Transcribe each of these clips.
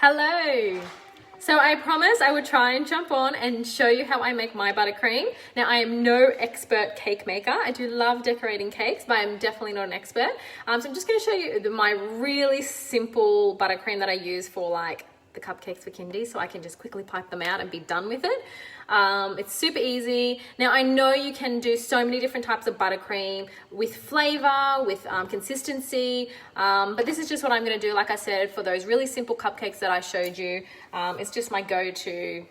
Hello. So I promised I would try and jump on and show you how I make my buttercream. Now I am no expert cake maker. I do love decorating cakes, but I'm definitely not an expert. So I'm just going to show you my really simple buttercream that I use for like the cupcakes for kindy, so I can just quickly pipe them out and be done with it. It's super easy. Now I know you can do so many different types of buttercream with flavor, with consistency, but this is just what I'm going to do. Like I said, for those really simple cupcakes that I showed you, it's just my go-to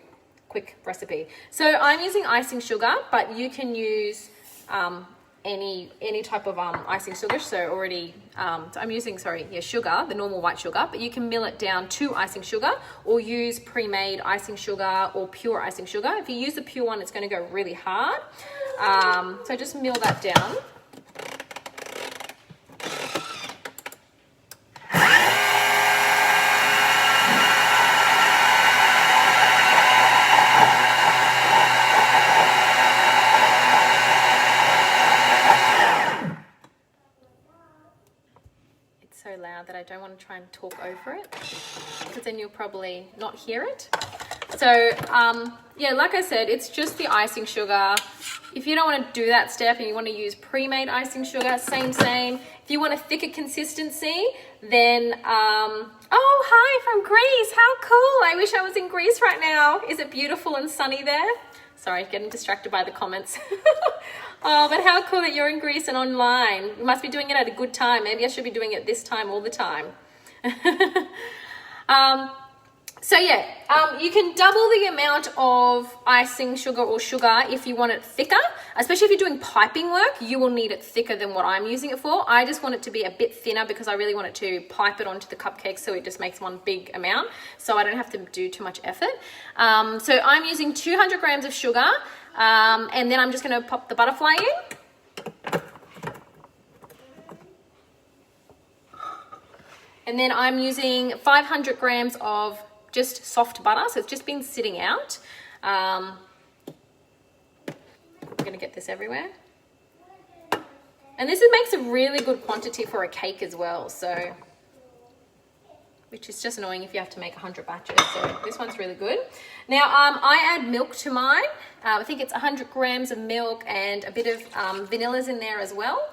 quick recipe. So I'm using icing sugar, but you can use any type of icing sugar. So already so I'm using sugar, the normal white sugar, but you can mill it down to icing sugar or use pre-made icing sugar or pure icing sugar. If you use the pure one, it's going to go really hard. So just mill that down. So loud that I don't want to try and talk over it, because then you'll probably not hear it. So yeah, like I said, it's just the icing sugar. If you don't want to do that step and you want to use pre-made icing sugar, same. If you want a thicker consistency, then oh, hi from Greece, how cool. I wish I was in Greece right now. Is it beautiful and sunny there? Sorry, getting distracted by the comments. Oh, but how cool that you're in Greece and online. You must be doing it at a good time. Maybe I should be doing it this time all the time. So yeah, you can double the amount of icing sugar or sugar if you want it thicker, especially if you're doing piping work. You will need it thicker than what I'm using it for. I just want it to be a bit thinner because I really want it to pipe it onto the cupcake, so it just makes one big amount, so I don't have to do too much effort. So I'm using 200 grams of sugar, and then I'm just going to pop the butterfly in. And then I'm using 500 grams of just soft butter, so it's just been sitting out. I'm gonna get this everywhere. And this makes a really good quantity for a cake as well, so, which is just annoying if you have to make 100 batches, so this one's really good. Now, I add milk to mine. I think it's 100 grams of milk and a bit of vanilla's in there as well.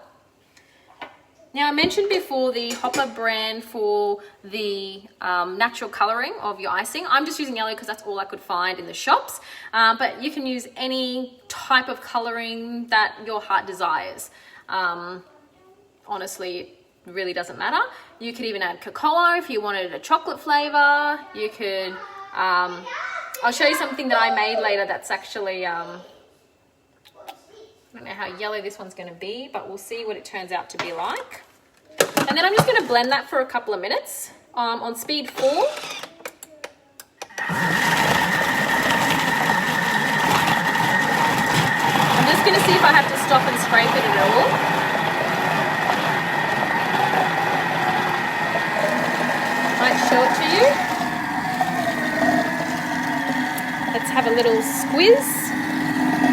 Now, I mentioned before the Hopper brand for the natural colouring of your icing. I'm just using yellow because that's all I could find in the shops. But you can use any type of colouring that your heart desires. Honestly, it really doesn't matter. You could even add cocoa if you wanted a chocolate flavour. You could, I'll show you something that I made later that's actually, I don't know how yellow this one's going to be, but we'll see what it turns out to be like. And then I'm just going to blend that for a couple of minutes on speed 4. I'm just going to see if I have to stop and scrape it at all. Might show it to you. Let's have a little squeeze.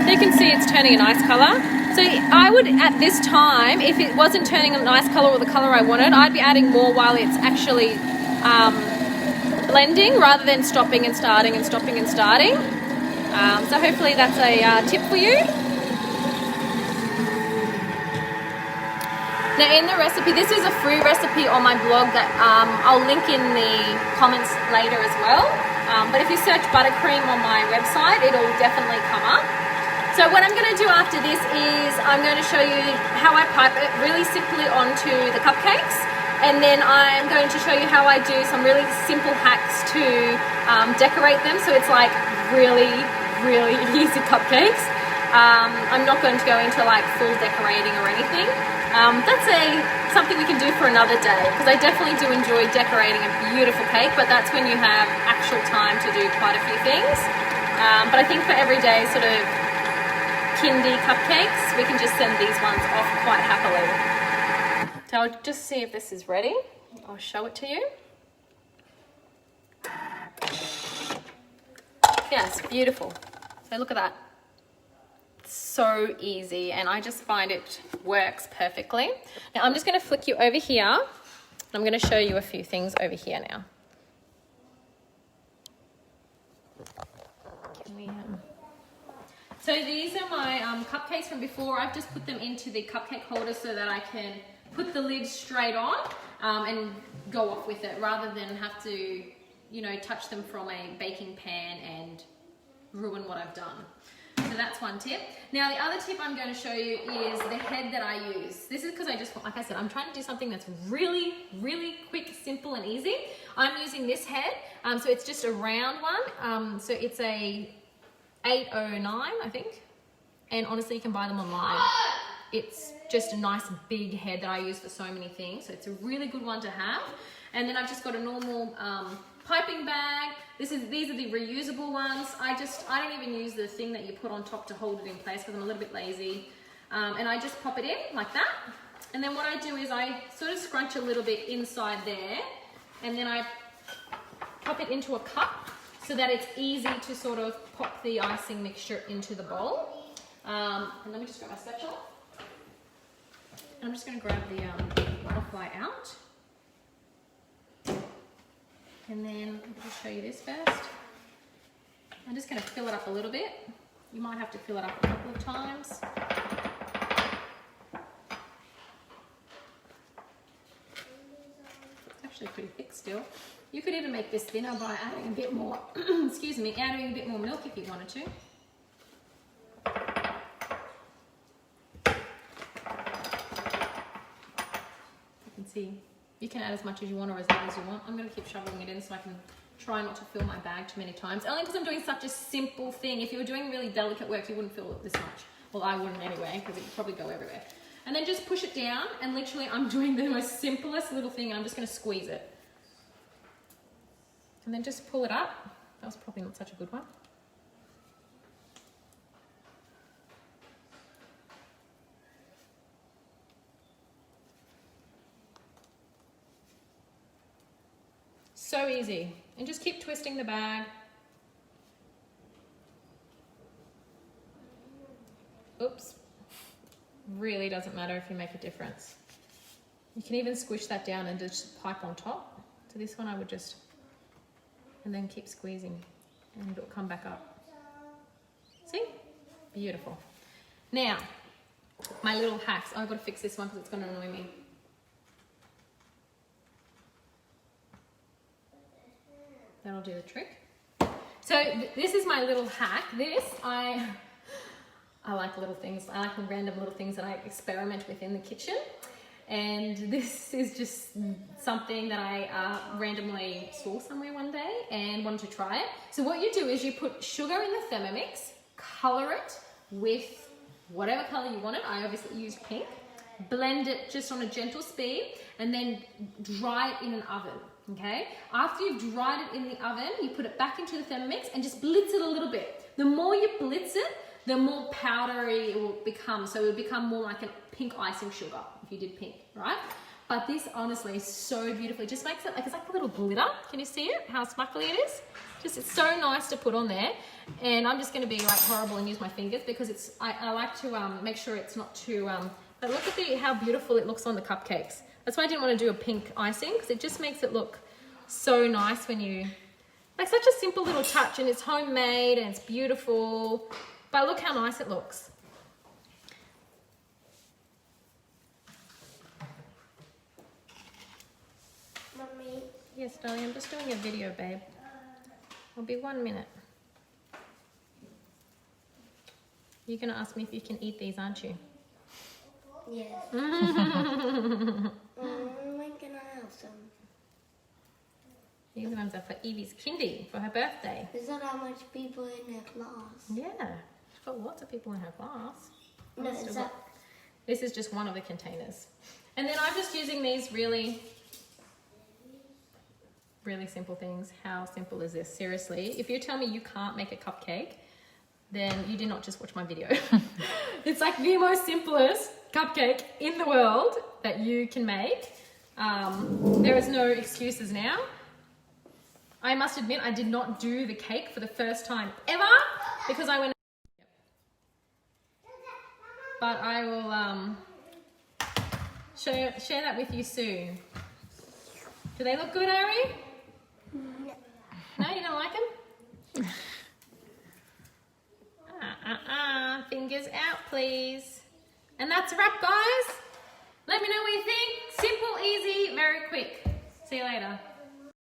You can see it's turning a nice colour. So I would, at this time, if it wasn't turning a nice colour or the colour I wanted, I'd be adding more while it's actually blending, rather than stopping and starting and stopping and starting. So hopefully that's a tip for you. Now in the recipe, this is a free recipe on my blog that I'll link in the comments later as well. But if you search buttercream on my website, it'll definitely come up. So what I'm going to do after this is I'm going to show you how I pipe it really simply onto the cupcakes, and then I'm going to show you how I do some really simple hacks to decorate them, so it's like really easy cupcakes. I'm not going to go into like full decorating or anything. That's something we can do for another day, because I definitely do enjoy decorating a beautiful cake, but that's when you have actual time to do quite a few things. But I think for everyday sort of kindy cupcakes, we can just send these ones off quite happily. So I'll just see if this is ready. I'll show it to you. Yeah, it's beautiful. So look at that. It's so easy, and I just find it works perfectly. Now I'm just going to flick you over here. I'm going to show you a few things over here now. So these are my cupcakes from before. I've just put them into the cupcake holder so that I can put the lid straight on and go off with it rather than have to, you know, touch them from a baking pan and ruin what I've done. So that's one tip. Now the other tip I'm going to show you is the head that I use. This is because I just, like I said, I'm trying to do something that's really, really quick, simple and easy. I'm using this head. So it's just a round one. So it's a 809, I think. And honestly, you can buy them online. It's just a nice big head that I use for so many things. So it's a really good one to have. And then I've just got a normal piping bag. These are the reusable ones. I don't even use the thing that you put on top to hold it in place because I'm a little bit lazy. And I just pop it in like that. And then what I do is I sort of scrunch a little bit inside there. And then I pop it into a cup so that it's easy to sort of pop the icing mixture into the bowl. And let me just grab my spatula. I'm just going to grab the butterfly out. And then I'll just show you this first. I'm just going to fill it up a little bit. You might have to fill it up a couple of times. It's actually pretty thick still. You could even make this thinner by adding a bit more, excuse me, adding a bit more milk if you wanted to. You can see, you can add as much as you want or as little as you want. I'm going to keep shoveling it in so I can try not to fill my bag too many times. Only because I'm doing such a simple thing. If you were doing really delicate work, you wouldn't fill it this much. Well, I wouldn't anyway, because it would probably go everywhere. And then just push it down, and literally I'm doing the most simplest little thing. I'm just going to squeeze it. And then just pull it up. That was probably not such a good one. So easy. And just keep twisting the bag. Oops. Really doesn't matter if you make a difference. You can even squish that down and just pipe on top. So this one I would just, and then keep squeezing and it'll come back up. See? Beautiful. Now, my little hacks. I've got to fix this one because it's going to annoy me. That'll do the trick. So this is my little hack. This, I like little things. I like random little things that I experiment with in the kitchen. And this is just something that I randomly saw somewhere one day and wanted to try it. So what you do is you put sugar in the Thermomix, color it with whatever color you want it. I obviously used pink. Blend it just on a gentle speed and then dry it in an oven. Okay, after you've dried it in the oven, you put it back into the Thermomix and just blitz it a little bit. The more you blitz it, the more powdery it will become. So it will become more like a pink icing sugar if you did pink, right? But this honestly is so beautiful. It just makes it like, it's like a little glitter. Can you see it? How sparkly it is? Just, it's so nice to put on there. And I'm just gonna be like horrible and use my fingers because it's, I like to make sure it's not too, but look at how beautiful it looks on the cupcakes. That's why I didn't want to do a pink icing because it just makes it look so nice when you, like such a simple little touch, and it's homemade and it's beautiful. But look how nice it looks. Mommy. Yes, darling, I'm just doing a video, babe. It'll be 1 minute. You're going to ask me if you can eat these, aren't you? Yes. When can I have some? These ones are for Evie's kindy for her birthday. Is that how much people in her class? Yeah, she's got lots of people in her class. No, is that... This is just one of the containers. And then I'm just using these really simple things. How simple is this? Seriously, if you tell me you can't make a cupcake, then you did not just watch my video. It's like the most simplest cupcake in the world that you can make. There is no excuses now. I must admit, I did not do the cake for the first time ever because I went. But I will share that with you soon. Do they look good, Ari? No, you don't like them? fingers out, please. And that's a wrap, guys. Let me know what you think. Simple, easy, very quick. See you later.